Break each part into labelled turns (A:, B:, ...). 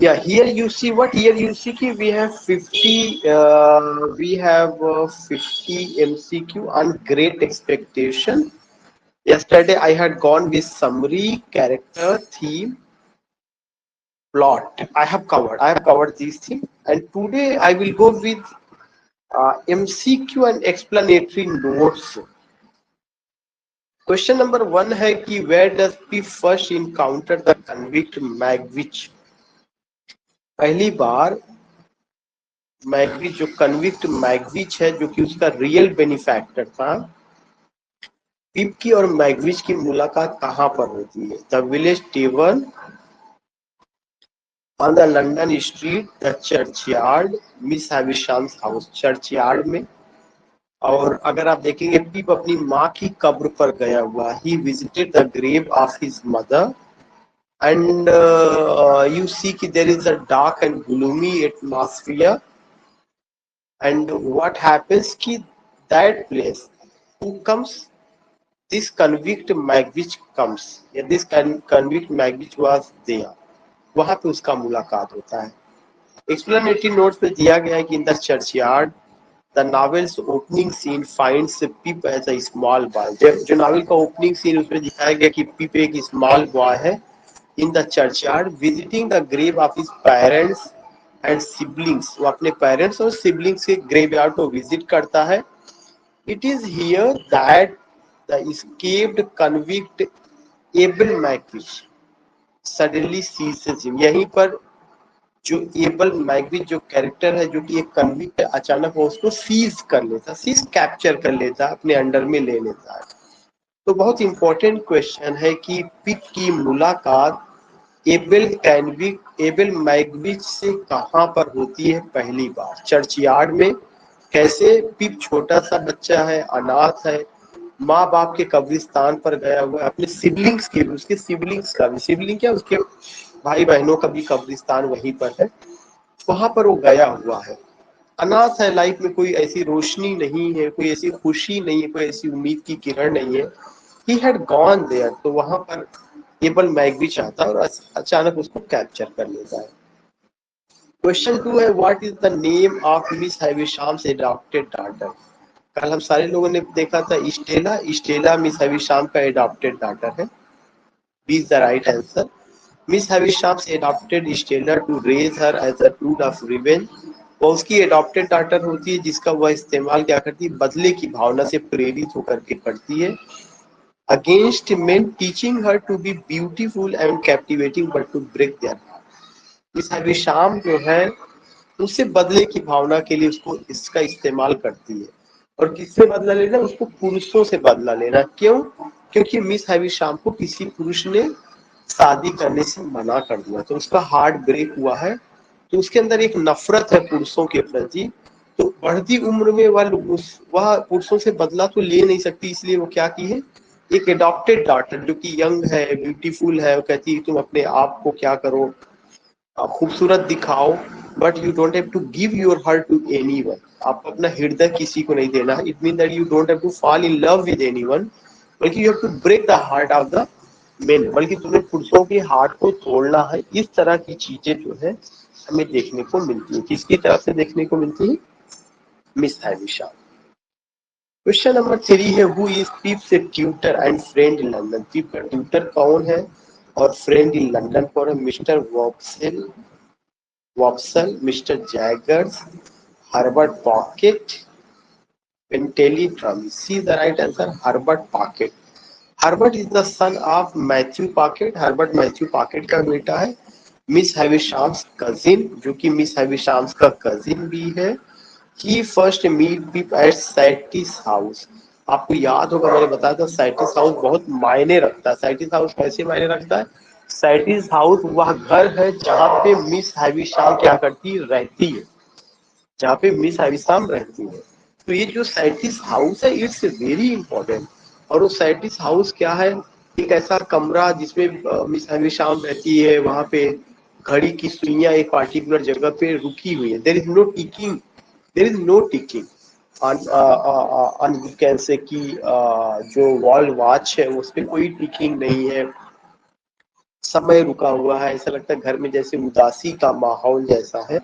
A: Yeah, here you see what? Here you see ki we have 50 50 MCQ on great expectation. Yesterday I had gone with summary, character, theme, plot. I have covered these things, and today I will go with MCQ and explanatory notes. Question number 1 है कि where does Pip first encounter the convict Magwitch. पहली बार Magwitch जो convict Magwitch है जो कि उसका real benefactor था, पिप की और मैगविच की मुलाकात कहां पर होती है? The village table, on the London street, the churchyard, Miss Havisham's house. Churchyard में। और अगर आप देखेंगे पिप अपनी माँ की कब्र पर गया हुआ, he visited the grave of his mother and you see there is a dark and gloomy atmosphere, and what happens ki that place who comes, this convict Magwitch comes, yeah, this convict Magwitch was there, वहां पे उसका मुलाकात होता है। Explanatory notes पे दिया गया है कि in the churchyard the novel's opening scene finds Pip as a small boy. जो नॉवेल का ओपनिंग सीन उसमें दिखाया गया कि पिप एक स्मॉल बॉय है in the churchyard visiting the grave of his parents and siblings. वो अपने पेरेंट्स और सिबलिंग्स के ग्रेवयार्ड को विजिट करता है। It is here that the escaped convict Abel Magwitch suddenly seizes him. यहीं पर जो एबल मैगविच जो कैरेक्टर है जो कि एक कन्विक्ट अचानक वो उसको सीज कर लेता, सीज कैप्चर कर लेता, अपने अंडर में ले लेता है। तो बहुत इंपॉर्टेंट क्वेश्चन है कि पिप की मुलाकात एबल मैगविच से कहां पर होती है? पहली बार चर्चयार्ड में। कैसे? पिप छोटा सा बच्चा है, अनाथ है, माँ बाप के कब्रिस्तान पर गया हुआ है, अपने सिबलिंग्स के, उसके सिबलिंग्स का भी, सिबलिंग क्या उसके भाई बहनों का भी कब्रिस्तान वहीं पर है, वहां पर वो गया हुआ है। अनाथ है, लाइफ में कोई ऐसी रोशनी नहीं है, कोई ऐसी खुशी नहीं है, कोई ऐसी उम्मीद की किरण नहीं है। ही हैड गॉन देयर, तो वहां पर एबल मैगविच आता है और अचानक उसको कैप्चर कर लेता है। क्वेश्चन 2 है what is the name of Miss Havisham's adopted daughter. कल हम सारे लोगों ने देखा था स्टेला, स्टेला मिस हैविशाम का एडॉप्टेड डॉटर है। B is the right answer. Miss Havisham's adopted Stella to raise her as a tool of revenge. वो उसकी एडॉप्टेड डॉटर होती है जिसका वह इस्तेमाल क्या करती है? बदले की भावना से प्रेरित होकर के करती है। Against men teaching her to be beautiful and captivating but to break their heart। इस हैविशाम जो है उससे बदले की भावना के लिए उसको इसका इस्तेमाल करती है। और किससे बदला लेना? उसको पुरुषों से बदला लेना। क्यों? क्योंकि मिस हैविशाम को किसी पुरुष ने शादी करने से मना कर दिया, तो उसका हार्ट ब्रेक हुआ है, तो उसके अंदर एक नफरत है पुरुषों के प्रति। तो बढ़ती उम्र में वह पुरुषों से बदला तो ले नहीं सकती, इसलिए वो क्या की है, एक एडॉप्टेड डॉटर जो कि यंग है, ब्यूटीफुल है, वो कहती है तुम अपने आप को क्या करो, खूबसूरत दिखाओ, but you don't have to give your heart to anyone. आप अपना हृदय किसी को नहीं देना। It mean that you don't have to fall in love with anyone, बल्कि you have to break the heart of the men, बल्कि तुम्हें पुरुषों के हार्ट को तोड़ना है। इस तरह की चीजें जो है हमें देखने को मिलती है। किसकी तरफ से देखने को मिलती है? मिस हैविशा। क्वेश्चन नंबर 3 है who is Pip's tutor and friend in London. Pip का ट्यूटर कौन है और फ्रेंड इन लंदन कौन है? Mr Wopsle, Mr Jaggers, Herbert Pocket, Pantely Trummy. C the right answer, Herbert Pocket. Herbert is the son of Matthew Pocket. Herbert Matthew Pocket का बेटा है। Miss Havisham's cousin, जो कि मिस हैविशाम्स का cousin भी है। ही फर्स्ट मीट पिप eight सैटिस house. आपको याद होगा मैंने बताया था सैटिस हाउस बहुत मायने रखता है। सैटिस हाउस कैसे मायने रखता है? सैटिस हाउस वह घर है जहाँ पे मिस हैविशाम क्या करती रहती है, जहाँ पे मिस हैविशाम रहती है। तो ये जो सैटिस हाउस है इट्स वेरी इंपॉर्टेंट। और वो सैटिस हाउस क्या है? एक ऐसा कमरा जिसमें मिस हैविशाम रहती है, वहां पे घड़ी की सुइयां एक पार्टिकुलर जगह पे रुकी हुई है। There is no ticking, there is no ticking on कैन से कि जो वॉल वॉच है उस पर कोई टिकिंग नहीं है। समय रुका हुआ है, ऐसा लगता है घर में जैसे उदासी का माहौल जैसा है।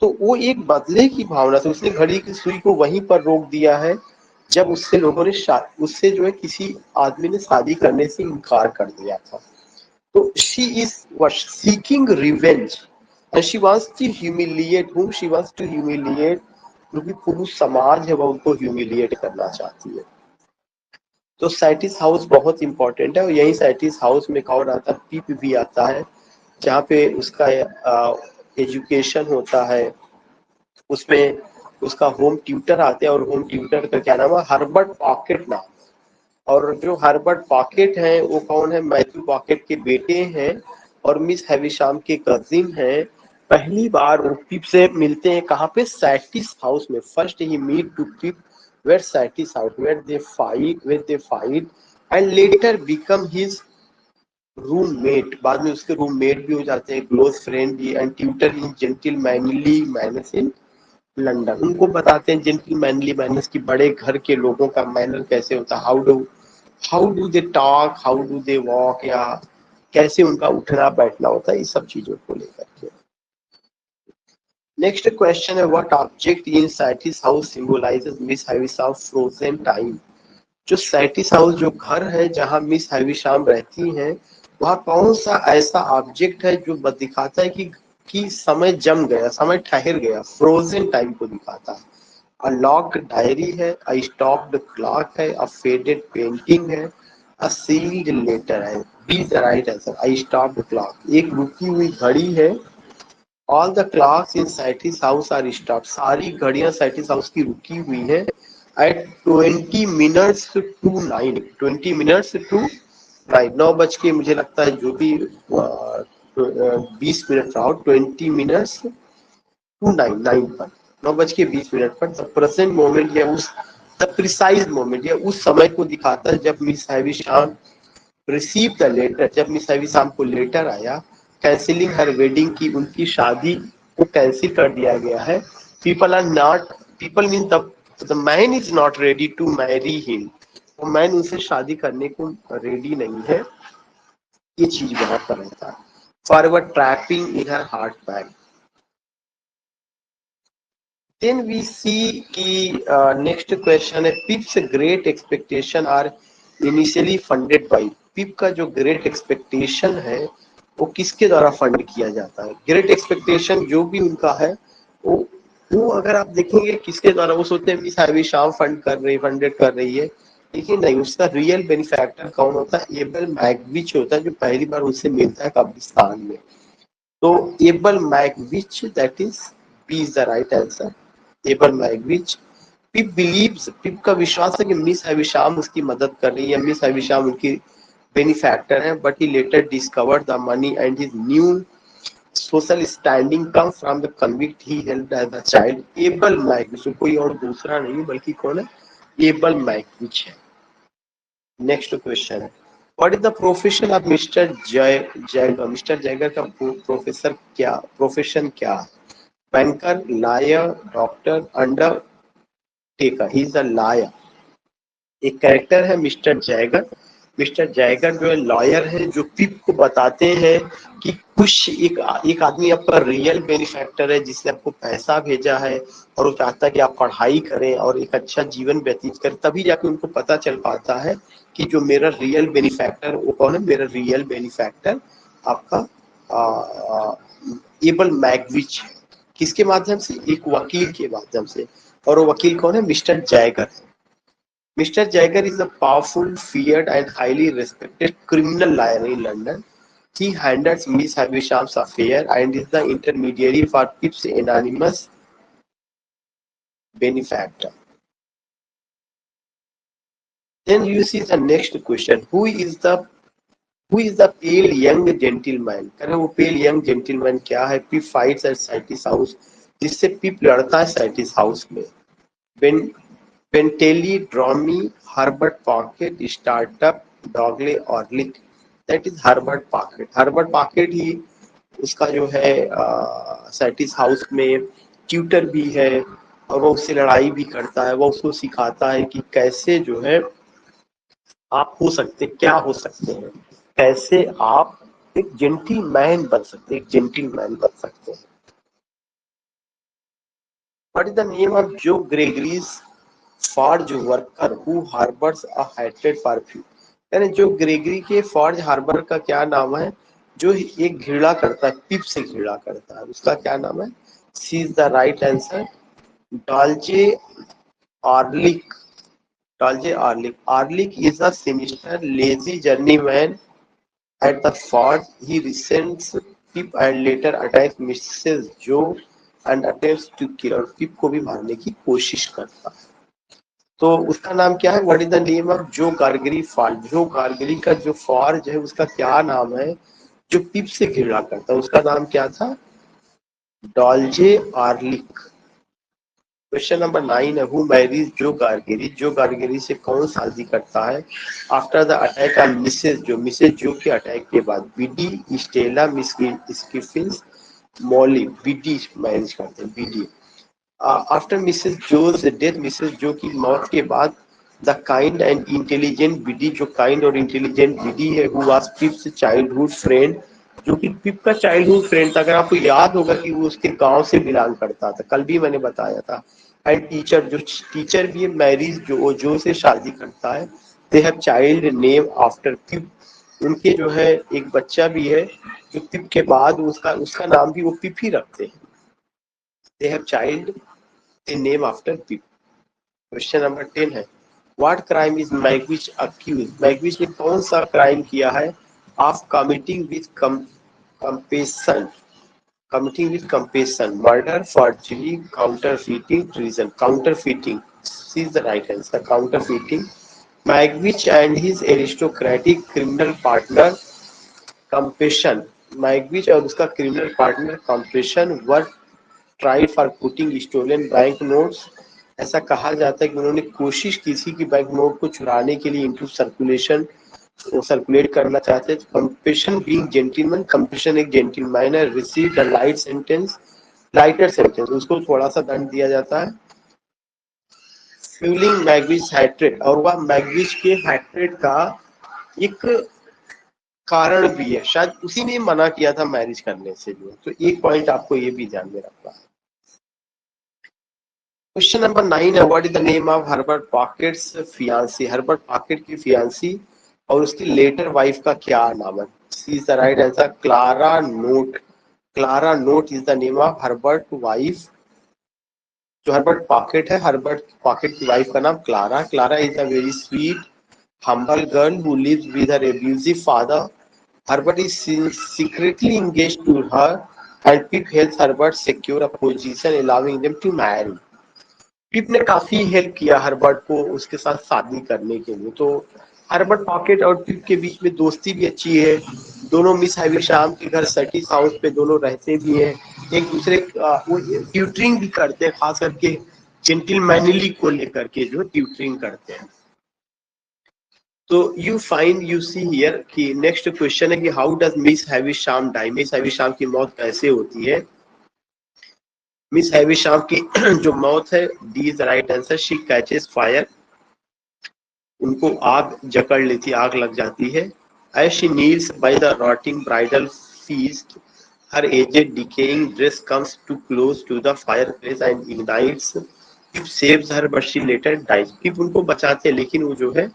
A: तो वो एक बदले की भावना से उसने घड़ी की सुई को वहीं पर रोक दिया है जब उससे लोगों ने उससे जो है किसी आदमी ने शादी करने से इनकार कर दिया था। तो she is seeking revenge and she wants to humiliate whom she wants to humiliate, क्योंकि पुरुष समाज है वो उनको ह्यूमिलिएट करना चाहती है। तो सैटिस हाउस बहुत इंपॉर्टेंट है और यही सैटिस हाउस में कौन आता है, पीप भी आता है, जहाँ पे उसका एजुकेशन होता है। उसमें उसका होम ट्यूटर आते हैं और होम ट्यूटर का क्या नाम है, हर्बर्ट पॉकेट नाम। और जो हर्बर्ट पॉकेट हैं वो कौन है, मैथ्यू पॉकेट के बेटे हैं और मिस हैविशाम के कजिन हैं। पहली बार वो पिप से मिलते हैं कहाँ पे, सैटिस हाउस में। First he meet to Pip where Satis House where they fight and later become his roommate. बाद में उसके रूममेट भी हो जाते हैं, क्लोज फ्रेंड भी, and tutor in gentlemanly manners in London. उनको बताते हैं जेंटलमैनली मैनर्स की, बड़े घर के लोगों का मैनर कैसे होता है, how do they talk, how do they walk, या कैसे उनका उठना बैठना होता है, इस सब चीजों को लेकर के। नेक्स्ट क्वेश्चन है, what object in Satis house symbolizes miss Havisham frozen time. जो सैटिस हाउस जो घर है जहां मिस हैविशाम रहती हैं, वहां कौन सा ऐसा ऑब्जेक्ट है जो दिखाता है कि समय जम गया, समय ठहर गया, फ्रोजन टाइम को दिखाता है। अ लॉक्ड डायरी है, अ स्टॉप्ड क्लॉक है, अ फेडेड पेंटिंग है, अ सील्ड लेटर है। B the right answer, a stopped clock. एक रुकी हुई घड़ी है। All the clocks in Satis House are stopped. सारी घड़ियां सैटिस हाउस की रुकी हुई है at 20 minutes to 9। 20 minutes to 9, 9 बज के मुझे लगता है जो भी 20 मिनट रहा, 20 मिनट्स टू 9 पर, 9:20 पर द प्रेजेंट मोमेंट या उस द प्रिसाइज मोमेंट या उस समय को दिखाता है जब Miss Havisham receive the letter, जब मिस हैविशाम को लेटर आया कैंसिलिंग हर वेडिंग की, उनकी शादी को कैंसिल कर दिया गया है। People are not, people mean the man is not ready to marry him. वो मैन उनसे शादी करने को रेडी नहीं है, ये चीज वहां पर रहता है। Forward trapping in her heart bag. Then we see कि next question है, PIP's great expectation are initially funded by। PIP का जो great expectation है वो किसके द्वारा फंड किया जाता है। ग्रेट एक्सपेक्टेशन जो भी उनका है वो अगर आप देखेंगे किसके द्वारा, वो सोचते हैं मिस हैविशाम फंडेड कर रही है, लेकिन नहीं, उसका रियल बेनिफैक्टर कौन होता है, एबल मैग्विच होता है, जो पहली बार उनसे मिलता है कब्रिस्तान में। तो Abel Magwitch, that is B is the right answer, Abel Magwitch. Pip का विश्वास है कि मिस हैविशाम उसकी मदद कर रही है, मिस हैविशाम उनकी बेनिफैक्टर है, but he later discovered the money and his new social standing come from the convict he helped as a child. Abel Magwitch कोई और दूसरा नहीं बल्कि कौन है, एबल मैग्विच है। नेक्स्ट क्वेश्चन है, what is the profession of Mr Jagger. Mr Jagger का प्रोफेशन क्या है, banker, lawyer, doctor, undertaker. He is a lawyer. एक कैरेक्टर है मिस्टर जैगर। मिस्टर जैगर जो है लॉयर है, जो पिप को बताते हैं कि कुछ एक आदमी आपका रियल बेनिफैक्टर है जिसने आपको पैसा भेजा है और वो चाहता है कि आप पढ़ाई करें और एक अच्छा जीवन व्यतीत करें। तभी जाके उनको पता चल पाता है कि जो मेरा रियल बेनिफैक्टर वो कौन है। मेरा रियल बेनिफैक्टर आपका एबल मैग्विच है। किसके माध्यम से, एक वकील के माध्यम से। और वो वकील कौन है, Mr Jaeger. Mr. Jagger is a powerful, feared, and highly respected criminal lawyer in London. He handles Miss Havisham's affair and is the intermediary for Pip's anonymous benefactor. Then you see the next question: who is the pale young gentleman? करें वो pale young gentleman क्या है? Pip fights at Saitis house, जिससे Pip लड़ता है Saitis house में। Bentelli, Dromey, Herbert Pocket, Startup, Dogley Orlick, that is Herbert Pocket. Herbert Pocket ही उसका जो है सैटिस हाउस में ट्यूटर भी है और वो उससे लड़ाई भी करता है। वो उसको सिखाता है कि कैसे जो है आप हो सकते, क्या हो सकते हैं, कैसे आप एक जेंटलमैन बन सकते हैं, एक जेंटलमैन बन सकते हैं। What is the name of Joe Gargery's forge worker who harbours a hated perfume? यानी जो ग्रेगरी के फॉर्ज हार्बर का क्या नाम है, जो एक घृणा करता है, पिप से घृणा करता है, उसका क्या नाम है? C is the right answer, Dolge Orlick. Dolge Orlick. Orlick is a sinister, lazy journeyman at the fort. He resents Pip and later attacks Mrs. Joe and attempts to kill her. Pip को भी मारने की कोशिश करता है। तो उसका नाम क्या है? What is the name of जो गार्गरी फॉर्ज? जो गार्गरी का जो फॉर्ज है उसका क्या नाम है, जो पिप से घृणा करता है, उसका नाम क्या था? डॉल्जे आर्लिक। क्वेश्चन नंबर 9 है, हु मैरीज जो गार्गेरी? जो गार्गेरी से कौन शादी करता है? After the attack on Mrs Joe, Mrs Joe के अटैक के बाद Biddy, Stella, Miss Skiffins, Molly, Biddy marriage करते हैं, Biddy. After Mrs Joe's death, Mrs Joe की मौत के बाद the kind and intelligent Biddy, जो काइंड और इंटेलिजेंट बीडी है, who was Pip's childhood friend, जो कि पिप का चाइल्डहुड फ्रेंड था। अगर आपको याद होगा कि वो उसके गांव से बिलोंग करता था, कल भी मैंने बताया था। एंड टीचर, जो टीचर भी है, मैरिज जो से शादी करता है। They have child name after Pip, उनके जो है एक बच्चा भी है जो पिप के बाद उसका उसका नाम भी वो पिप ही रखते हैं। They have child they name after Pip. Question number 10 है, what crime is Magwitch accuse? Magwitch ने कौन सा क्राइम किया है? Of committing with compassion, committing with compassion, murder, forgery, counterfeiting, treason. Counterfeiting is the right answer. Counterfeiting. Magwitch and his aristocratic criminal partner Compassion. Magwitch और उसका criminal partner Compassion were tried for putting stolen bank notes. ऐसा कहा जाता है कि उन्होंने कोशिश की थी कि बैंक नोट को चुराने के लिए इंटू सर्कुलेशन, वो सर्कुलेट करना चाहते थे। कंपेशन बीइंग जेंटलमैन, कंपेशन एक जेंटलमैन है। Receive the light sentence, lighter sentence, उसको थोड़ा सा दंड दिया जाता है। फ्यूलिंग मैगविच हैट्रेड, और वह मैगविच के हैट्रेड का एक कारण भी है, शायद उसी ने मना किया था मैरिज करने से भी, तो एक पॉइंट आपको ये भी ध्यान में रखना है। क्वेश्चन नंबर 9 है, what is the name of Herbert Pocket's fiancee? Herbert Pocket की फियांसी और उसकी लेटर वाइफ का क्या नाम है? C is the right answer, Clara Note. Clara Note is the name of Herbert wife. जो हर्बर्ट पॉकेट है, हर्बर्ट पॉकेट की वाइफ का नाम Clara. Clara is a very sweet humble girl who lives with her abusive father. Herbert is secretly engaged to her and Pip helps Herbert secure a position allowing them to marry. पिप ने काफी help किया Herbert को उसके साथ शादी करने के लिए। तो हर्बर्ट पॉकेट और पिप के बीच में दोस्ती भी अच्छी है। दोनों मिस हैविशाम के घर सटीस हाउस पे दोनों रहते भी हैं, एक दूसरे वो ट्यूटरिंग भी करते हैं, खास करके जेंटलमैनली को लेकर के जो ट्यूटरिंग करते हैं। तो यू सी हियर कि नेक्स्ट क्वेश्चन है कि how does Miss Havisham die? Miss Havisham की मौत कैसे होती है? मिस हैविशाम की जो मौत है, D is the right answer, she catches fire, उनको आग जकड़ लेती, आग लग जाती है। As she kneels by the rotting bridal feast, her aged decaying dress comes too close to the fireplace and ignites. Pip saves her but she later dies. Pip उनको बचाते हैं लेकिन वो जो है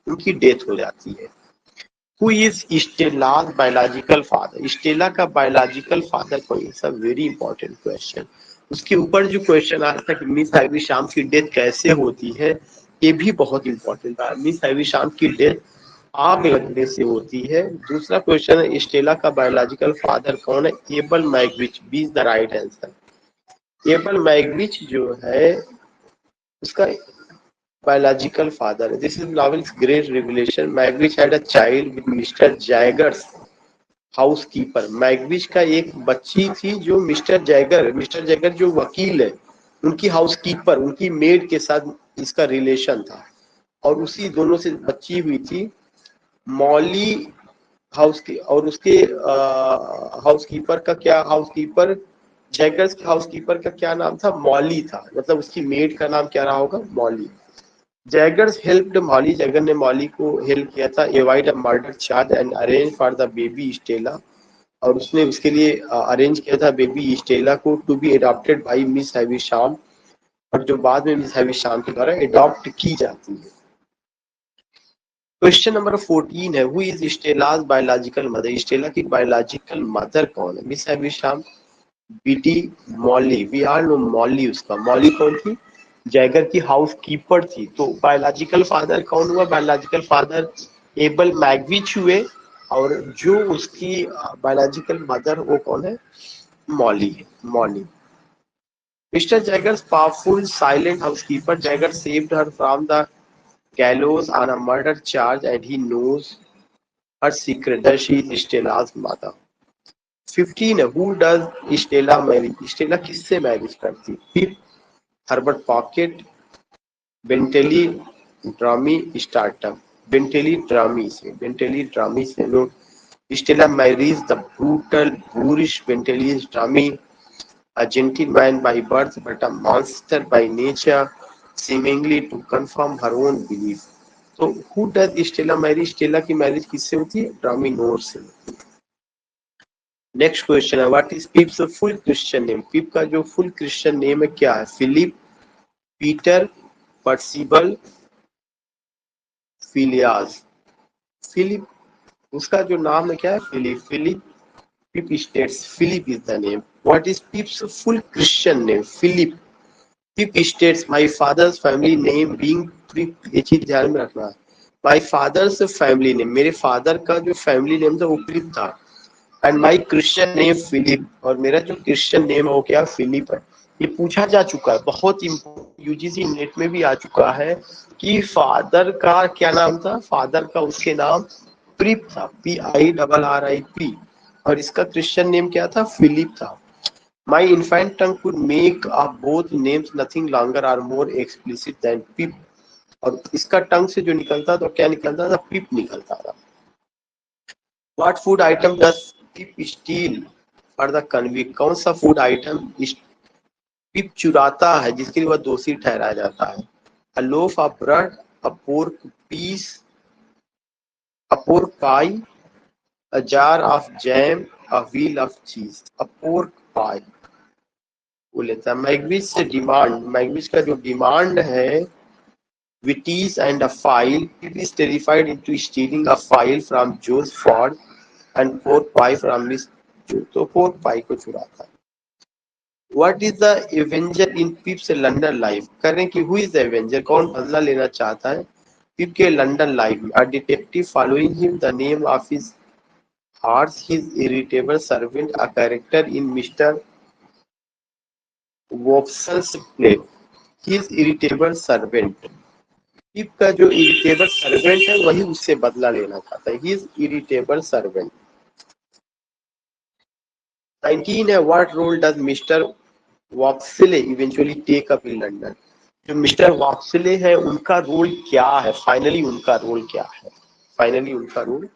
A: उनकी डेथ हो जाती है। Who is Stella's biological father? Stella का बायोलॉजिकल फादर कौन है? Very important question. उसके ऊपर जो क्वेश्चन आया था कि मिस हैविशाम की डेथ कैसे होती है, ये भी बहुत इंपॉर्टेंट था। मिस हैविशाम की डेथ आग लगने से होती है। दूसरा क्वेश्चन है, स्टेला का बायोलॉजिकल फादर कौन है? Abel Magwitch, B is the right answer. Abel Magwitch जो है उसका biological father. This is novel's great revelation. Magwitch had a child with Mr. Jagger's housekeeper. Magwitch का एक बच्ची थी जो मिस्टर जैगर जो वकील है, उनकी हाउसकीपर, उनकी मेड के साथ इसका रिलेशन था, और उसी दोनों से बच्ची हुई थी मॉली हाउस की। और उसके हाउसकीपर का क्या, हाउसकीपर जैगर्स के हाउसकीपर का क्या नाम था? मॉली था, मतलब उसकी मेड का नाम क्या रहा होगा? Molly. Jaggers helped Molly, Jagger ने मॉली को हेल्प किया था avoid a murder charge and arrange for the baby Stella, और उसने उसके लिए अरेंज किया था बेबी स्टेला को to be adopted by Miss Havisham, और जो बाद में मिस हैविशाम के द्वारा अडॉप्ट की जाती है। क्वेश्चन नंबर 14 है, who is Estella's biological mother, Estella की बायोलॉजिकल मदर कौन है? Miss Havisham, Biddy, Molly. We are no Molly, उसका मॉली कौन थी? जैगर की हाउस कीपर थी। तो बायोलॉजिकल फादर कौन हुआ? बायोलॉजिकल फादर एबल मैग्विच हुए, और जो उसकी बायोलॉजिकल मदर वो कौन है? मॉली है, Molly. Mister Jaeger's powerful silent housekeeper, Jaeger saved her from the gallows on a murder charge and he knows her secret that she is Stella's mother. 15 है, who does Stella marry? Stella किससे marriage करती? फिर Herbert pocket, बेंटेली ड्रामी startup, बेंटेली ड्रामी से लोग। Stella marries the brutal boorish Bentley Drami, a gentleman by birth but a monster by nature, seemingly to confirm her own belief. तो who does Estella marriage? Estella की marriage किससे होती है? ड्रामिनोर से। Next question है, what is Pip's full Christian name? Pip का जो फुल क्रिश्चियन नेम है क्या है? Philip, Peter, Percival, Phileas. Philip, उसका जो नाम है क्या है? Philip. Philip, Pip states Philip is the name. What is Pip's full Christian name? Philip. Pip states my father's family name being Pip, ये चीज ध्यान में रखना है। माय फादर्स फैमिली नेम, मेरे फादर का जो फैमिली नेम था वो पिप था। And my Christian name Philip, और मेरा जो क्रिश्चियन नेम है वो क्या? फिलिप है। ये पूछा जा चुका है, बहुत इम्पोर्टेंट, यूजीसी नेट में भी आ चुका है कि फादर का क्या नाम था? फादर का उसके नाम प्रिप था, PIRRIP, और इसका क्रिश्चियन नेम क्या था? फिलिप था। My infant tongue could make up both names nothing longer or more explicit than Pip, और इसका टंग से जो निकलता तो क्या निकलता था? पिप निकलता था। What food item does Pip steal for the convict? कौन सा फूड आइटम पिप चुराता है जिसके लिए वह दोषी ठहराया जाता है? A loaf of bread, a pork piece, a pork pie, a jar of jam, a wheel of cheese. A pork pie वो लेता है। मैग्विच से डिमांड, मैग्विच का जो डिमांड है, Witties and a file, Pip is terrified into stealing a file from Joe's Ford and pork pie from Miss Joe, तो pork pie को चुराता है। What is the Avenger in Pip's London life? करें कि who is the Avenger? कौन बदला लेना चाहता है पिप के लंदन लाइफ में? A detective following him, the name of his horse, his irritable servant, a character in Mr. Wopsle's play, his irritable servant। पिप का जो इरिटेबल सर्वेंट है वही उससे बदला लेना चाहता है। He is irritable servant. 19 है, what role does Mr Wopsle eventually take up in London? जो मिस्टर वॉक्सले है उनका रोल क्या है? फाइनली उनका रोल क्या है? फाइनली उनका रोल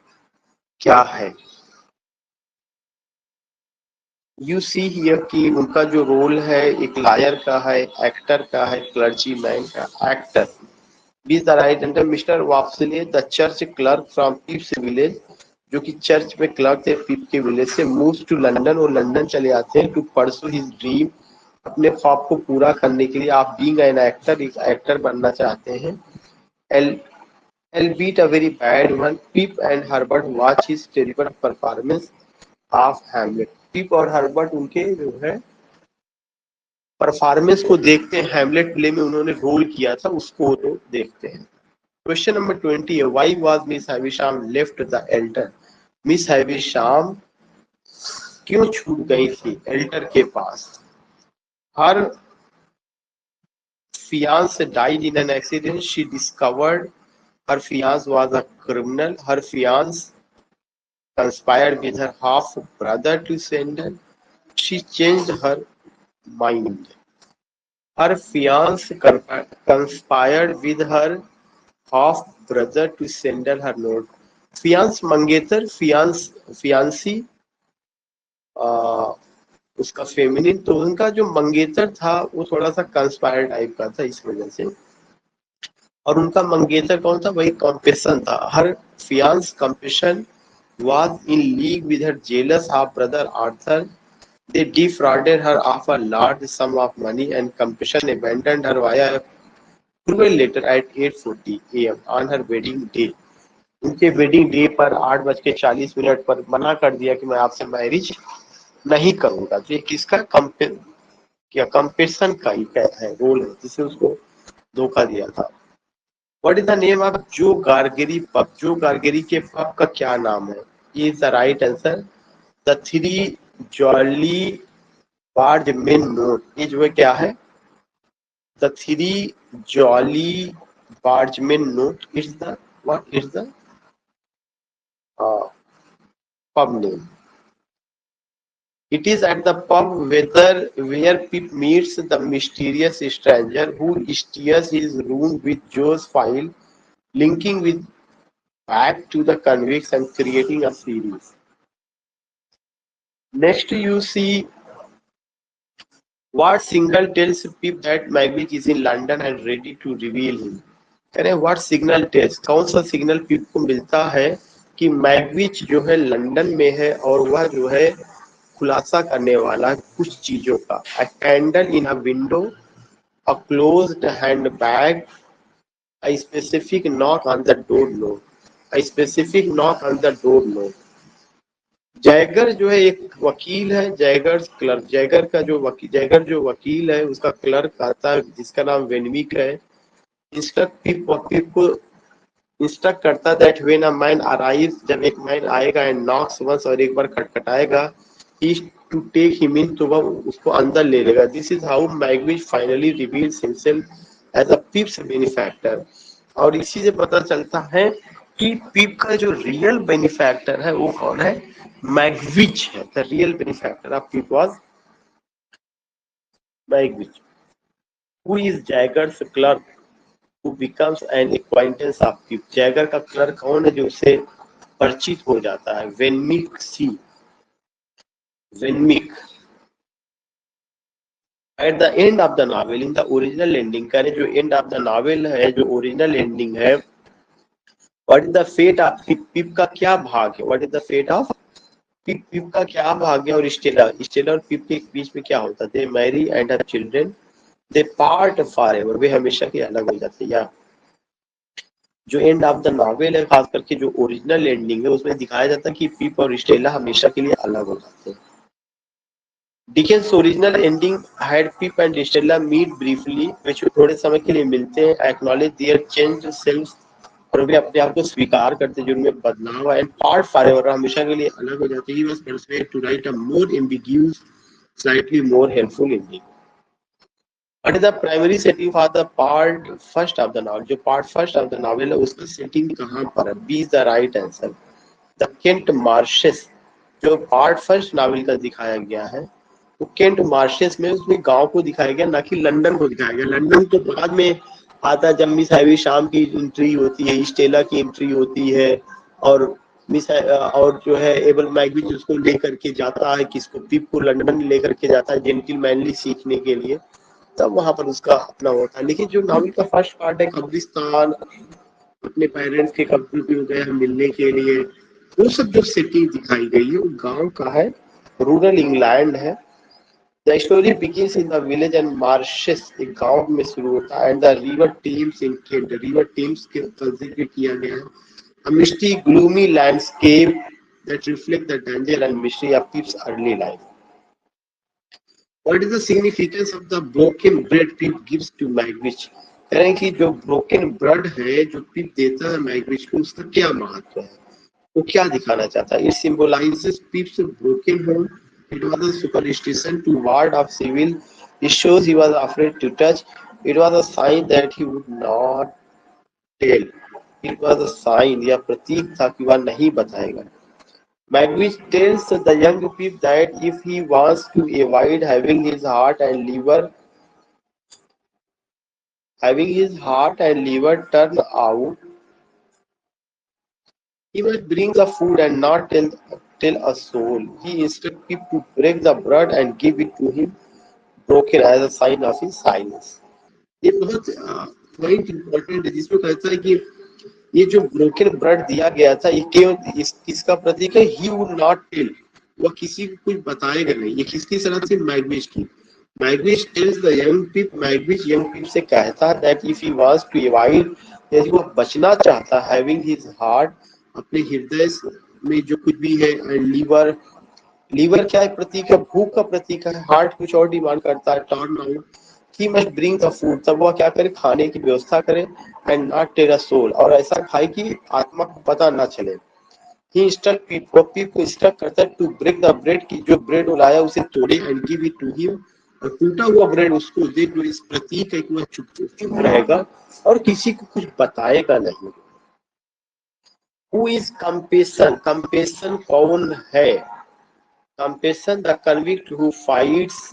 A: क्या है? यू सी हियर कि उनका जो रोल है एक लायर का है, एक्टर का है, क्लर्जी मैन का। Actor Be the right under Mr. Wapsile, the church clerk from Pip's village, जो कि चर्च में क्लर्क थे पिप के विलेज से, मूव्स टू लंदन, और लंदन चले आते हैं टू परसू हिज ड्रीम, अपने ख्वाब को पूरा करने के लिए। आप बीइंग एन एक्टर, एक एक्टर बनना चाहते हैं। L albeit a very bad one, Pip and Herbert watch his terrible performance of Hamlet. पिप और हर्बर्ट उनके जो है परफॉर्मेंस को देखते हैं, हैमलेट प्ले में उन्होंने रोल किया था उसको तो देखते हैं। क्वेश्चन नंबर 20 है, why was miss Havisham left the alter? Miss Havisham क्यों छूट गई थी एल्टर के पास? हर fiance died in an accident. She discovered her fiance was a criminal. Her fiance conspired with her half brother to send her. She changed her mind. Her fiance conspired with her half brother to send her note. Faience मंगेतर, fiancée उसका feminine, तो उनका जो मंगेतर था वो थोड़ा सा कंस्पायर टाइप का था, इस वजह से। और उनका मंगेतर कौन था? वही कॉम्पेशन था। Her fiancé Compeyson was in league with her jealous half-brother Arthur. They defrauded her of a large sum of money and Compassion abandoned her via a cruel letter at 8:40 a.m. on her wedding day. उनके wedding day पर 8:40 पर मना कर दिया कि मैं आपसे marriage नहीं करूंगा। तो ये किसका कंपेशन का ही है, रोल है, जिसे उसको धोखा दिया था। What is the name of जो गार्गेरी पब? जो गार्गेरी के पब का क्या नाम है? ये is the right answer, the three jolly bargemen note. ये जो है क्या है? The three jolly bargemen note is the what is the pub name. It is at the pub where Pip meets the mysterious stranger who steals his room with Joe's file, linking with back to the convicts and creating a series. Next, you see what Signal tells Pip that Magwitch is in London and ready to reveal him. कह रहे what signal tells? कौन सा signal पिप को मिलता है कि Magwitch जो है लंदन में है और वह जो है खुलासा करने वाला कुछ चीजों का। A candle in a window, a closed handbag, a specific knock on the door knob, a specific knock on the door knob. Jaeger जो है एक वकील है, जैगर क्लर्क, जैगर जो वकील है उसका क्लर्क आता है जिसका नाम वेनविक है। पिप को इंस्ट्रक्ट करता है that when a man arrives, जब एक मैन आएगा एंड नॉक्स वंस, और एक बार खटखटाएगा, he to take him in, तो वह उसको अंदर ले लेगा। This is how Magwitch finally reveals himself as a Pip's benefactor. और इसी से पता चलता है कि पिप का जो रियल बेनिफैक्टर है वो कौन है? मैगविच है। The real benefactor of Pip was Magwitch, who is Jaggers clerk who becomes an acquaintance of Pip. Jagger का क्लर्क कौन है जो उससे परिचित हो जाता है? Wemmick C, Wemmick. At the end of the novel, in the original ending, करे जो एंड ऑफ द नॉवेल है, जो ओरिजिनल एंडिंग है, what is the fate of Pip? Pip का क्या भाग है? What is the fate of Pip? Pip का क्या भाग है? और स्टेला और पिप के बीच में क्या होता है? They marry and have children, they part forever, वे हमेशा के अलग हो जाते हैं। या जो एंड ऑफ द नॉवेल है, खास करके जो ओरिजिनल एंडिंग है, उसमें दिखाया जाता है कि पिप और स्टेला हमेशा के लिए अलग हो जाते हैं। Dickens original ending had Pip and Estella meet briefly, वे थोड़े समय के लिए मिलते हैं, एक्नॉलेज देयर चेंज्ड सेल्व्स, और वे अपने आप को स्वीकार करते हैं जो उनमें बदलाव है, एंड पार्ट फॉरएवर, हमेशा के लिए अलग हो जाते हैं। He was persuade to write a more ambiguous, slightly more helpful ending. What is the primary setting for the part first of the novel? जो part first of the novel है उसका setting कहाँ पर है? B is the right answer. The Kent Marshes, जो part first novel का दिखाया गया है, तो Kent Marshes में उसमें गांव को दिखाया गया, ना कि लंदन को दिखाया गया। लंदन तो बाद में आता, जब मिस हैवी शाम की एंट्री होती है, स्टेला की एंट्री होती है, और और जो है एबल मैगविच उसको लेकर के जाता है, किसको? पिप को लंदन लेकर के जाता है जेंटलमैनली सीखने के लिए, तब वहां पर उसका अपना होता है। लेकिन जो नॉवल का फर्स्ट पार्ट है, कब्रिस्तान, अपने पेरेंट्स के कब्र पे गए मिलने के लिए, वो सब जो सिटी दिखाई गई है वो गांव का है, रूरल इंग्लैंड है। The story begins in the village and marshes, एक गांव में शुरू होता है, and the river Thames in Kent, river Thames के जिक्र किया गया है। A misty gloomy landscape that reflect the danger and mystery of Pip's early life. What is the significance of the broken bread Pip gives to Magwitch? कह रहे हैं कि जो broken bread है जो पिप देता है मैगविच को, उसका क्या महत्व है, वो क्या दिखाना चाहता है? It symbolizes Pip's broken home. It was a superstition to ward off civil. It shows he was afraid to touch. It was a sign that he would not tell. It was a sign या प्रतीक था कि वह नहीं बताएगा। Magwitch tells the young Pip that if he wants to avoid having his heart and liver turn out, he must bring the food and not tell a soul. He instructs Pip to break the bread and give it to him broken as a sign of his silence. ये बहुत point important है जिसमें कहता है कि ये जो broken bread दिया गया था ये केवल इसका प्रतीक है। ही वुड नॉट टेल, वह किसी को कुछ बताएगा नहीं। ये किसकी तरफ से? मैगविच की। Magwitch tells the young Pip, Magwitch young Pip से कहता है that if he wants to avoid, यदि वो बचना चाहता है, हैविंग हिज हार्ट, अपने हृदय में जो कुछ भी है, एंड लीवर, लीवर क्या है? प्रतीक है, भूख का प्रतीक है। हार्ट कुछ और डिमांड करता है, turn out, he must bring the food, तब वह क्या करे? खाने की व्यवस्था करे। And not tell a soul, और ऐसा खाए कि आत्मा को पता ना चले। ही इंस्ट्रक्ट पीपल, पीपल को इंस्ट्रक्ट करता है टू ब्रेक द ब्रेड, की जो ब्रेड वो लाया उसे तोड़े, and give it to him, और टूटा हुआ ब्रेड उसको दे। तो इस प्रतीक है कि वह चुप रहेगा और किसी को कुछ बताएगा नहीं। हु इज कंपेशन, कंपेशन कौन है? Compeyson the convict who fights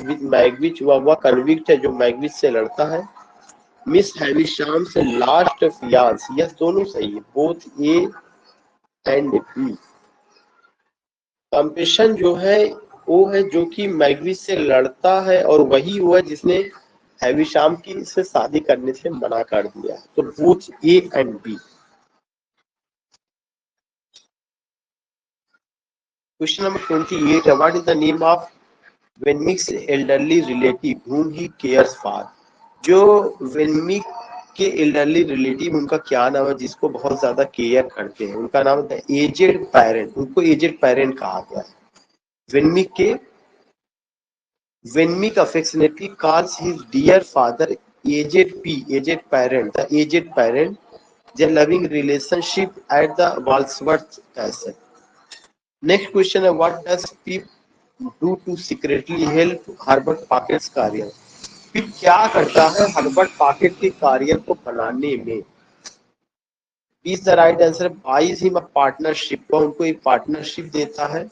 A: with Magwitch, वह कन्विक्ट है जो मैगविच से लड़ता है। मिस हैविशाम से लास्ट फियांस, यह दोनों सही है, both A and B. Compeyson जो है वो है जो कि मैगविच से लड़ता है, और वही हुआ जिसने हैविशाम की से शादी करने से मना कर दिया। तो both A and B. Question number 28 है, what is the name of Wemmick's elderly relative whom he cares for? जो वेनमिक के एल्डरली रिलेटिव, उनका क्या नाम है जिसको बहुत ज्यादा केयर करते हैं? उनका नाम है एजेड पेरेंट, उनको एजेड पेरेंट कहा गया है। वेनमिक के, वेनमिक affectionately calls his dear father aged p, aged parent, the aged parent, their loving relationship at the Walsworth Castle. Next question है, what does Pip do to secretly help Herbert Pocket's career? पिप क्या करता है Herbert pocket के career को बनाने में? Is the right answer, buys him a partnership, वह उनको एक पार्टनरशिप देता है।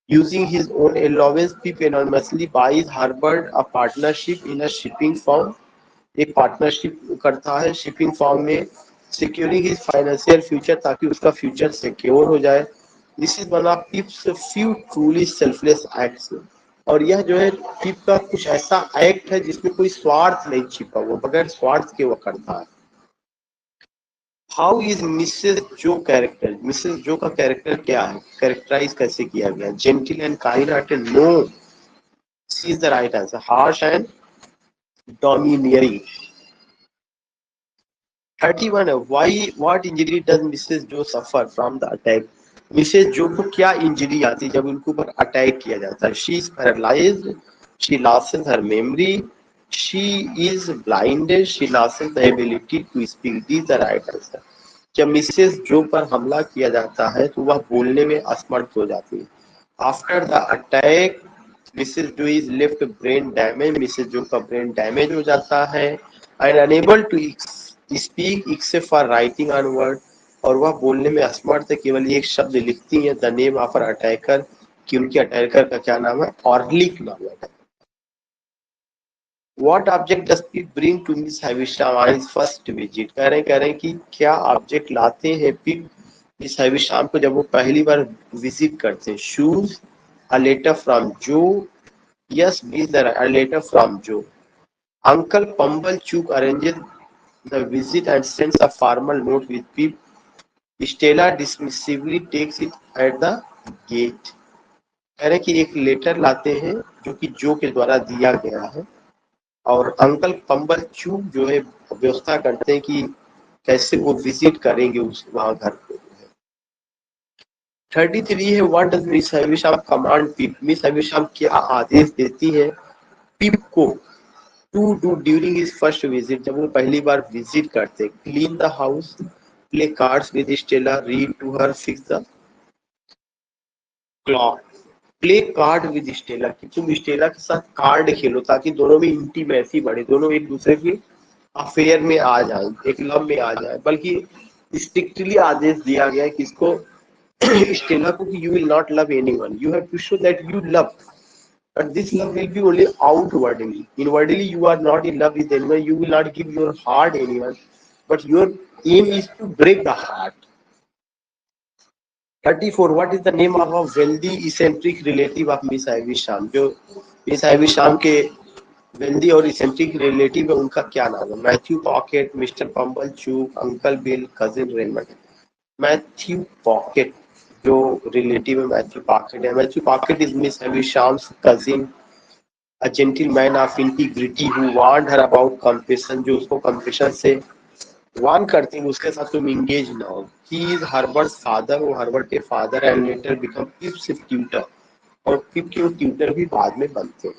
A: Using his own allowance, Pip anonymously buys Herbert a partnership in a shipping firm, एक पार्टनरशिप करता है शिपिंग फॉर्म में। सिक्योरिंग हिज फाइनेंशियल फ्यूचर, ताकि उसका फ्यूचर सिक्योर हो जाए। This is one of Pip's few truly selfless acts, और यह जो है पिप का कुछ ऐसा एक्ट है जिसमें कोई स्वार्थ नहीं छिपा, वो बगैर स्वार्थ के वो करता है। How is Mrs Joe character, Mrs Joe का कैरेक्टर क्या है, कैरेक्टराइज कैसे किया गया? Gentle and kind hearted, no, C is the right answer, harsh and domineering. 31 है, why what injury does Mrs Joe suffer from the attack? Mrs Joe को क्या injury आती है जब उनके ऊपर अटैक किया जाता है? She is paralysed, she loses her memory, she is blinded, she loses the ability to speak. This the right answer. जब मिसेस जो पर हमला किया जाता है तो वह बोलने में असमर्थ हो जाती है। After the attack Mrs Joe is left brain damage, Mrs Joe का ब्रेन डैमेज हो जाता है। And unable to speak except for writing on word, और वह बोलने में असमर्थ है, केवल एक शब्द लिखती है। द नेम ऑफ अटैकर, कि उनके अटैकर का क्या नाम है? ऑर्लिक नाम है। What object does Pip bring to Miss Havisham on his first visit? कह रहे हैं कि क्या ऑब्जेक्ट लाते हैं पिप मिस हैविशाम को जब वो पहली बार विजिट करते हैं? Shoes, a letter from Joe, yes B the a letter from Joe. Uncle Pumblechook arranges the visit and sends a formal note with Pip, Estella dismissively takes it at the gate. कह रहे हैं कि एक letter लाते हैं जो कि जो के द्वारा दिया गया है, और अंकल पंबल चूक जो है व्यवस्था करते हैं कि कैसे वो विजिट करेंगे उस वहां घर को। 33 है, what does Miss Havisham command Pip? Miss Havisham क्या आदेश देती है पिप को to do during his first visit, जब वो पहली बार विजिट करते? Clean the house, play cards with Stella, read to her, fix the clock. Play card with Stella, कि तुम स्टेला के साथ कार्ड खेलो ताकि दोनों में इंटीमेसी बढ़े, दोनों एक दूसरे की अफेयर में आ जाए, एक लव में आ जाए। बल्कि स्ट्रिक्टली आदेश दिया गया है कि इसको स्टेला को कि you will not love anyone, you have to show that you love, but this love will be only outwardly, inwardly you are not in love with anyone, you will not give your heart anyone, but your aim is to break the heart. 34, what is the name of a wealthy eccentric relative of Miss Havisham? जो miss Havisham के wealthy और eccentric relative है, उनका क्या नाम है? Matthew pocket, Mr Pumblechook, uncle Bill, cousin Raymond. Matthew Pocket जो relative है मैथ्यू पॉकेट है। Matthew Pocket is Miss Havisham's cousin, a gentleman of integrity who warned her about confession, जो उसको confession से वार्न करती है उसके साथ तुम इंगेज ना हो। ही इज हर्बर्ट फादर, वो हर्बर्ट के father and later become पिप्स tutor, और पिप के ट्यूटर भी बाद में बनते हैं।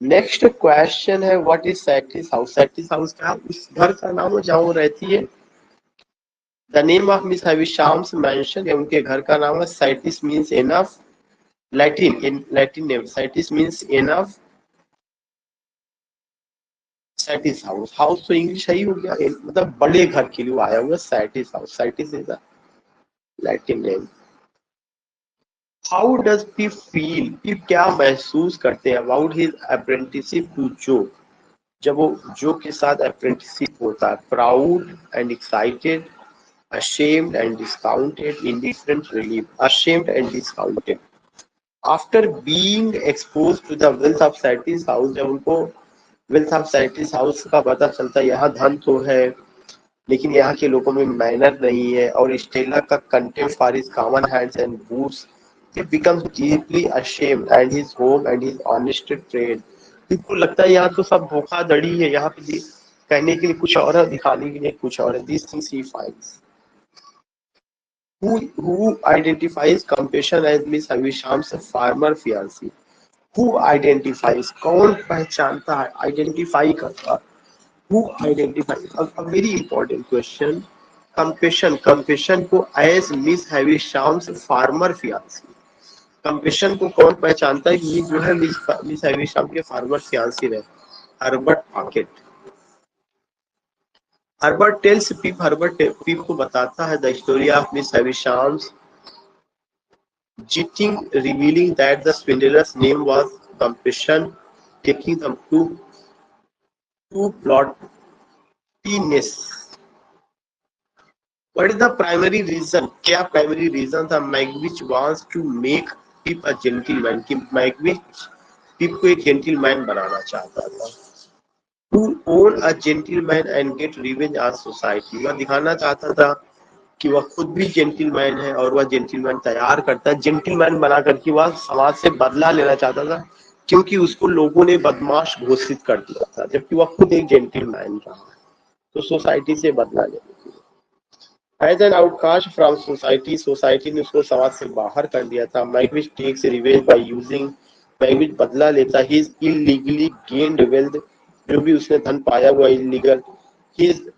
A: नेक्स्ट क्वेश्चन है व्हाट इज सैटिस हाउस? सैटिस हाउस क्या उस घर का नाम है जहाँ वो रहती है? The name of Miss Havisham's mansion है, उनके घर का नाम है। Satis means enough, Latin name Satis means enough. Satis house, house तो इंग्लिश ही हो गया, मतलब बड़े घर के लिए आया हुआ Satis house. Satis is the Latin name. How does Pip feel? Pip क्या महसूस करते हैं अबाउट हिज अप्रेंटिसशिप टू जो, जब वो जो के साथ अप्रेंटिसशिप होता है? Proud and excited, ashamed and discounted, indifferent, relief, ashamed and discounted. After being exposed to the wealth of Satis house, जब उनको wealth of Satis house का पता चलता है यहाँ धन तो है लेकिन यहाँ के लोगों में मैनर नहीं है, और स्टेला का contempt for his common hands and boots, he becomes deeply ashamed and his home and his honest trade. इनको लगता है यहाँ तो सब धोखाधड़ी है, यहाँ पे कहने के लिए कुछ और है, दिखाने के लिए कुछ और है। These things he finds. Who identifies compassion as Miss Havisham's farmer fiancé? Who identifies? कौन पहचानता है? Identify करता है। Who identifies? A very important question. Compeyson को as Miss Havisham's former fiancé, Compeyson को कौन पहचानता है? ये जो है मिस हैविशाम के फार्मर फियांसी रहे, Herbert Pocket. Herbert tells Pip, Herbert Pip को बताता है the story of Miss Havisham's cheating, revealing that the swindler's name was Compassion, taking them to Plotinus. What is the primary reason? क्या primary reason था? मैग्विच wants to make Pip a gentleman, कि मैग्विच Pip को एक gentleman बनाना चाहता था। To own a gentleman and get revenge on society, वह दिखाना चाहता था कि वह खुद भी जेंटलमैन है और वह जेंटलमैन तैयार करता है, जेंटलमैन बना करके वह समाज से बदला लेना चाहता था क्योंकि उसको लोगों ने बदमाश घोषित कर दिया था, जबकि वह खुद एक जेंटलमैन रहा, तो सोसाइटी से बदला लेने के लिए। As an outcast from society, society ने उसको समाज से बाहर कर दिया था। Magwitch takes revenge by using, Magwitch बदला लेता हिज इलीगली गेन्ड वेल्थ, जो भी उसने धन पाया हुआ illegal,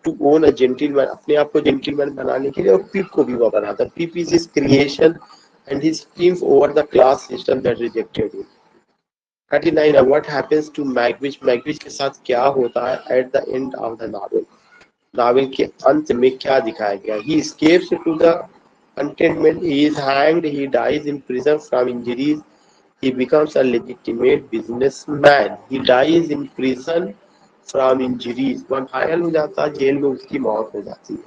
A: to own a gentleman, अपने आप को जेंटलमैन बनाने के लिए, और पीप को भी वो बनाता। Pip is his creation and his triumph over the class system that rejected him. 39 what happens to Magwitch? Magwitch के साथ क्या होता है at the end of the novel? Novel के अंत में क्या दिखाया गया? He escapes to the continent, he is hanged, he dies in prison from injuries, he becomes a legitimate businessman, he dies in prison from injuries, वह घायल हो जाता है, जेल में उसकी मौत हो जाती है।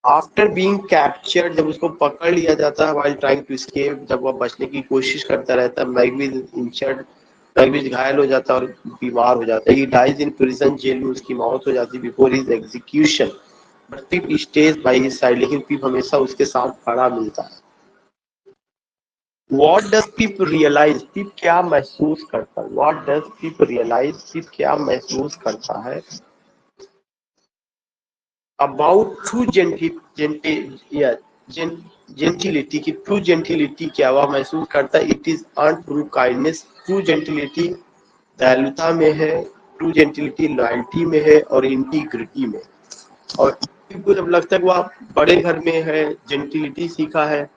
A: आफ्टर बीइंग कैप्चर्ड, जब उसको पकड़ लिया जाता है, while trying to escape, जब वह बचने की कोशिश करता रहता है, मैग्विच इंजर्ड, मैग्विच घायल हो जाता है और बीमार हो जाता है। he dies in prison, जेल में उसकी मौत हो जाती है। before his execution, but Pip stays by his side, लेकिन पिप हमेशा उसके साथ खड़ा मिलता है। What does Pip realize? Pip क्या महसूस करता है? What does Pip realize? Pip क्या महसूस करता है? About true gentility, की true gentility क्या वह महसूस करता है? It is earned through kindness. True gentility दयालुता में है, true gentility लॉयल्टी में है और इंटीग्रिटी में। और Pip को जब लगता है वह बड़े घर में है, जेंटिलिटी सीखा है,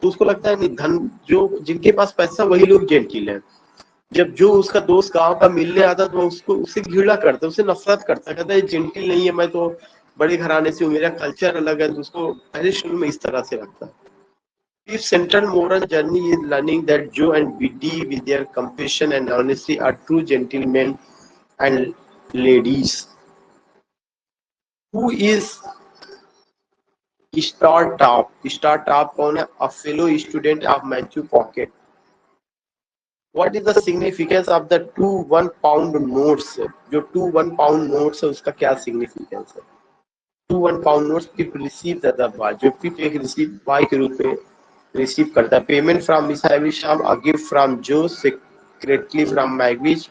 A: तो उसको लगता है नहीं, धन जो जिनके पास पैसा वही लोग जेंटिल है। जब जो उसका दोस्त गांव का मिलने आता तो उसको उससे घृणा करता, उससे नफरत करता, कहता है जेंटिल नहीं है, मैं तो बड़े घराने से हूँ, मेरा कल्चर अलग है, तो उसको पहले शुरू में इस तरह से रखता है। If central moral journey is learning that Joe and Biddy, with their compassion and honesty, are true gentlemen and ladies. Who is Star Top? Star Top कौन है? A fellow student of Matthew Pocket. What is the significance of the 2 1 pound notes? जो 2 1 pound notes है उसका क्या significance है? 2 1 pound notes Pip receive the by, जो Pip एक receive by के रूप में रिसीव करता है। Payment from miss Havisham, a gift from जो, secretly from Magwitch,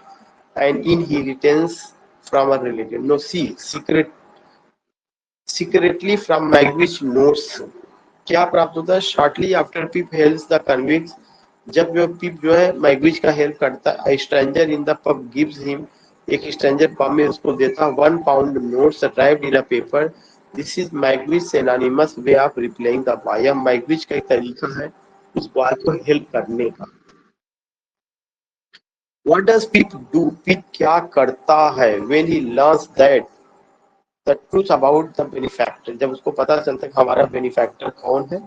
A: and inheritance from a relative. No, see, secretly from Magwitch notes. क्या प्राप्त होता है? Shortly after pip helps the convicts, जब जो पिप जो है मैगविच का हेल्प करता है, stranger in the pub gives him, एक स्ट्रेंजर पब में उसको देता 1 pound notes derived in a paper. This is Magwitch anonymous way of replying the boy. यह मैगविच का एक तरीका है उस बॉय को हेल्प करने का। What does Pip do? Pip क्या करता है when he learns that the truth about the benefactor? जब उसको पता चलता है कि हमारा बेनिफैक्टर कौन है,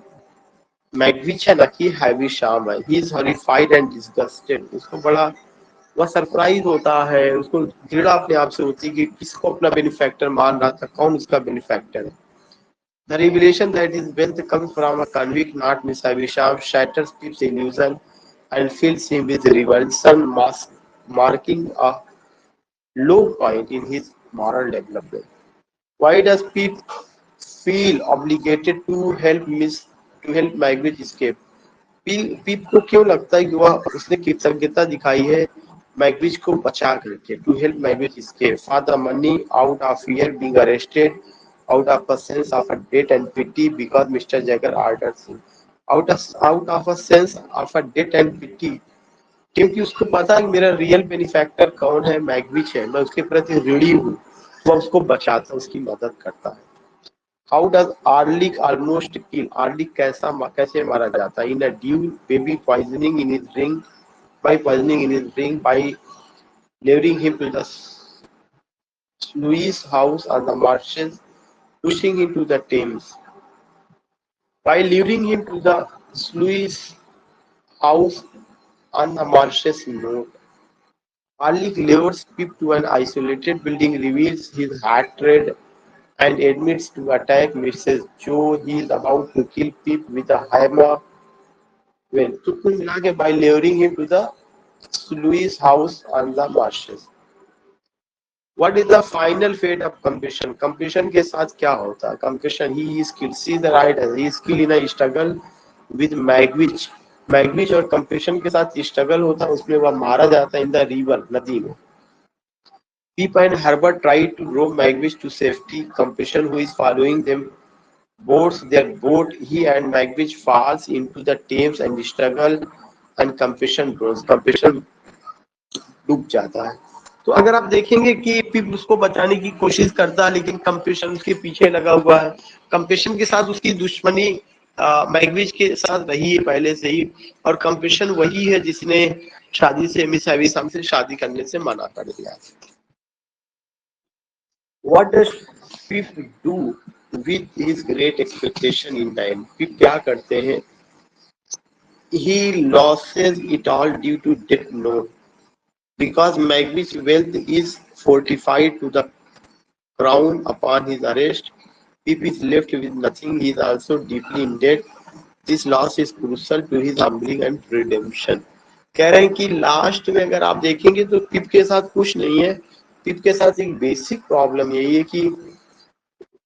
A: मैगविच है ना कि हैविशाम है। He is horrified and disgusted. उसको बड़ा वह सरप्राइज होता है, उसको घृणा अपने आप से होती है कि किसको अपना बेनिफैक्टर मान रहा था, कौन उसका बेनिफैक्टर है। The revelation that his wealth comes from a convict, not Miss Havisham, shatters Pip's illusion and fills him with revulsion, marking a low point in his moral development. Why does Pip feel obligated to help Magwitch escape? पीप को क्यों लगता है कि वह उसने कृतज्ञता दिखाई है मैगविच को बचा करके? To help Magwitch escape for the money, out of fear being arrested, out of a sense of a debt and pity because Mr. Jagger orders him, out of a sense of a debt and pity, क्योंकि उसको पता है कि मेरा real benefactor कौन है, Magwitch है, मैं उसके प्रति ऋणी हूँ, वह उसको बचाता, उसकी मदद करता है। How does Orlick almost kill? Orlick कैसे मारा जाता है? In a due baby poisoning in his drink, by poisoning in his drink, by luring him to the Sluice house on the marshes, pushing him to the Thames. By luring him to the Sluice house on the marshes note, Arlick lures Pip to an isolated building, reveals his hatred, and admits to attack Mrs. Joe. He is about to kill Pip with a hammer. Well, तो कुल मिला के by luring him to the Sluice house on the marshes. What is the final fate of completion? Completion के साथ क्या होता है? Completion, he is killed. See the right, he is killed in a struggle with Magwitch. Magwitch और completion के साथ struggle होता है, उसमें वह मारा जाता है in the river, नदी में। Pip and Herbert try to row Magwitch to safety. Completion, who is following them, boards their boat. He and Magwitch falls into the Thames and struggle, and Completion grows. Completion डूब जाता है। तो अगर आप देखेंगे कि पिप उसको बचाने की कोशिश करता है, लेकिन कंपेशन उसके पीछे लगा हुआ है। कंपेशन के साथ उसकी दुश्मनी मैगविच के साथ रही है पहले से ही, और कंपेशन वही है जिसने शादी से मिस हैविशाम से शादी करने से मना कर दिया। What does Pip do with his great expectation in the end? पिप क्या करते हैं? He loses it all due to debt note. Because Magwitch's wealth is fortified to the crown upon his arrest, Pip is left with nothing. He is also deeply in debt. This loss is crucial to his humbling and redemption. कह रहे हैं कि last में अगर आप देखेंगे तो पिप के साथ कुछ नहीं है। पिप के साथ एक बेसिक प्रॉब्लम यही है कि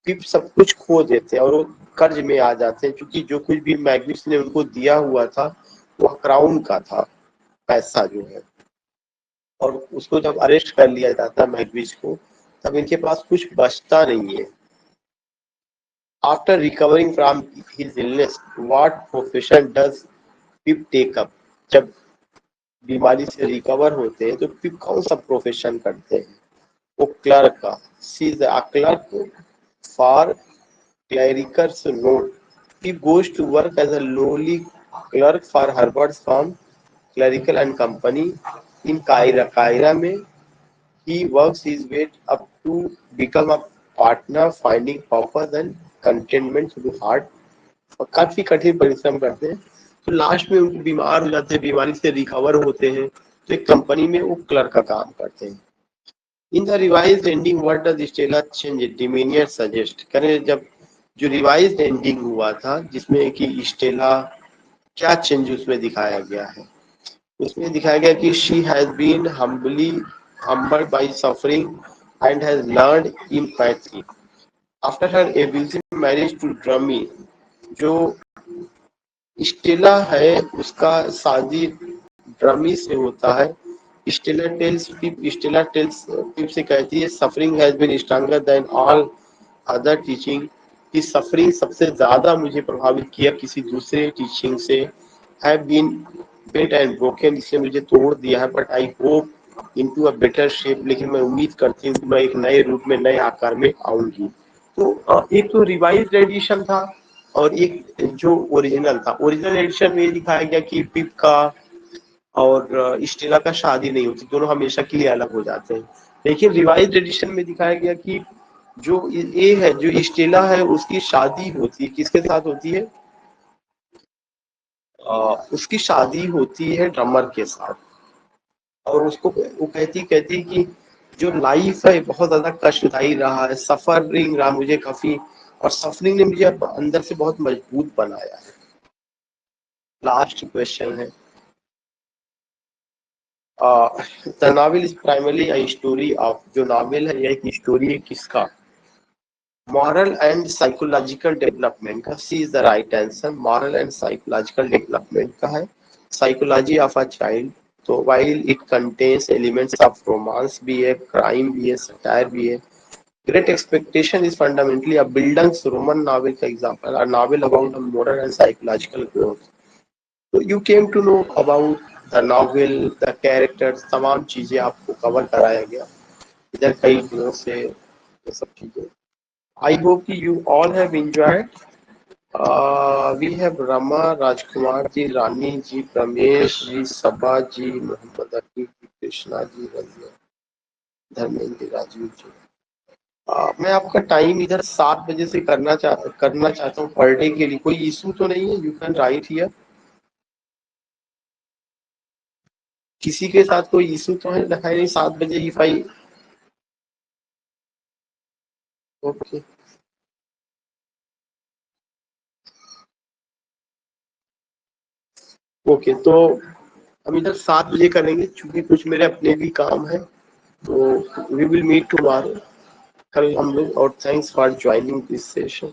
A: पिप सब कुछ खो देते हैं और वो कर्ज में आ जाते हैं, क्योंकि जो कुछ भी मैग्विच ने उनको दिया हुआ था वह क्राउन का था, पैसा जो है, और उसको जब अरेस्ट कर लिया जाता है मैग्विच को, तब इनके पास कुछ बचता नहीं है। After recovering from his illness, what profession does Pip take up? जब बीमारी से रिकवर होते हैं तो पिप कौन सा प्रोफेशन करते हैं? वो क्लर्क का। C is a clerk for Clarriker's note. Pip goes to work as a lowly clerk for Herbert's firm Clarriker and company in Cairo में। He works his way up to become a partner, finding purpose and contentment through hard, और काफी कठिन परिश्रम करते हैं। तो last में उनको बीमार हो जाते हैं, बीमारी से रिकवर होते हैं, तो एक कंपनी में वो क्लर्क का काम करते हैं। In the revise ending what does Stella change demeanour suggest? करें जब जो रिवाइज एंडिंग हुआ था जिसमें कि स्टेला क्या चेंज उसमें दिखाया गया है? उसमें दिखाया गया कि she has been humbled by suffering and has learned empathy after her abusive marriage to Drummy। जो स्टेला है उसका शादी ड्रमी से होता है। स्टेला टेल्स पिप से कहती है suffering has been stronger than all other teaching, कि सफरिंग सबसे ज्यादा मुझे प्रभावित किया किसी दूसरे टीचिंग से। Have been bent and broken, इसने मुझे तोड़ दिया है, but I hope into a better shape, लेकिन मैं उम्मीद करती हूँ कि मैं एक नए रूप में नए आकार में आऊंगी। तो एक तो रिवाइज एडिशन था और एक जो ओरिजिनल था। ओरिजिनल एडिशन में दिखाया गया कि पिप का और स्टेला का शादी नहीं होती, दोनों हमेशा के लिए अलग हो जाते हैं। लेकिन रिवाइज एडिशन में दिखाया गया कि जो ये है, जो स्टेला है, उसकी शादी होती है, किसके साथ होती है? उसकी शादी होती है ड्रमर के साथ। और उसको वो कहती कि जो लाइफ है बहुत ज्यादा कष्टदायी रहा है, सफरिंग रहा मुझे काफी, और सफरिंग ने मुझे अंदर से बहुत मजबूत बनाया है। लास्ट क्वेश्चन है, the novel is primarily a story of, जो नॉवेल है यह एक स्टोरी है किसका? मॉरल एंड साइकोलॉजिकल डेवलपमेंट का। C is the right answer, moral and psychological development का है। साइकोलॉजी ऑफ अ चाइल्ड, तो while it contains elements of romance भी है, crime भी है, satire भी है। Great Expectation is fundamentally a Bildungs Roman novel का example, a novel about a moral and psychological growth। तो you came to know about the novel, the characters, तमाम चीजें आपको कवर कराया गया इधर कई दिनों से, ये सब चीजें। I hope you all have enjoyed। We have Rama, Rajkumar ji, Rani ji, Pramesh ji, Sabha ji, Mohammed Afi ji, Krishna ji, Rania, Dharmendra, Rajiv जी। मैं आपका टाइम इधर 7 बजे से करना चाहता हूँ पर डे के लिए। कोई इशू तो नहीं है? You can write here. किसी के साथ कोई इशू तो है दिखाई नहीं 7 बजे ही फाई? ओके ओके, तो हम इधर 7 बजे करेंगे, क्योंकि कुछ मेरे अपने भी काम है। तो वी विल मीट टुमारो, कल हम लोग। और thanks for joining this session.